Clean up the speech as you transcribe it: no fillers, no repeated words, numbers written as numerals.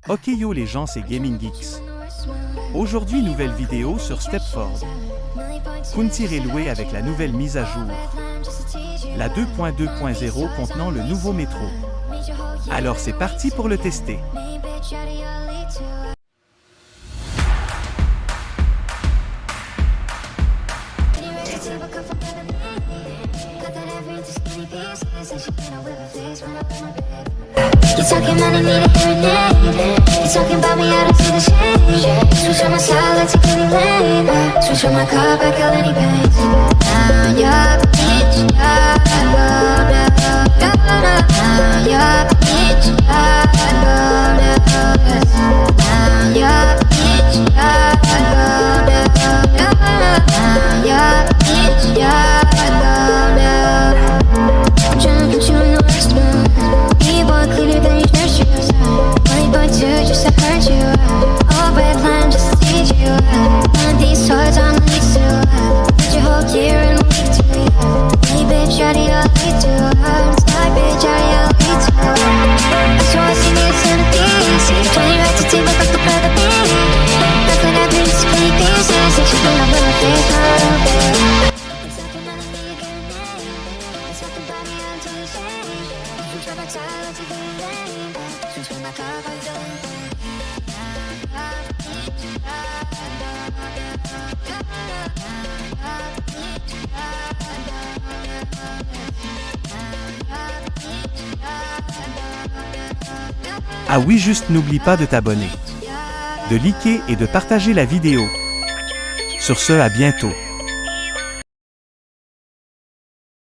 Ok yo les gens, c'est Gaming Geeks. Aujourd'hui nouvelle vidéo sur Stepford. Kunti-Railway avec la nouvelle mise à jour. La 2.2.0 contenant le nouveau métro. Alors c'est parti pour le tester. You talking money, need a hearing aid. You talking about me, I don't see the shade. Switch on my side, let's take any lane. Switch on my car, back out any pain. Now you're the bitch, you're the now you're the bitch, you're the now you're the bitch, you're the now you're the bitch, you're the I'm tryna put you in the worst mood. B-boy cleaner than you dress yourself. Money boy too, just to hurt you. All red line just to teach you. One of these toys on the least to put your whole gear in a week to hey bitch, yaddy, I'll lead to Sky bitch, yaddy, I'll lead to I swear I see me as an abuse. 20 right to take my back to play the beat. Nothing that brings to clean pieces. If you bring up with my face, oh babe. Ah oui, juste n'oublie pas de t'abonner, de liker et de partager la vidéo. Sur ce, à bientôt.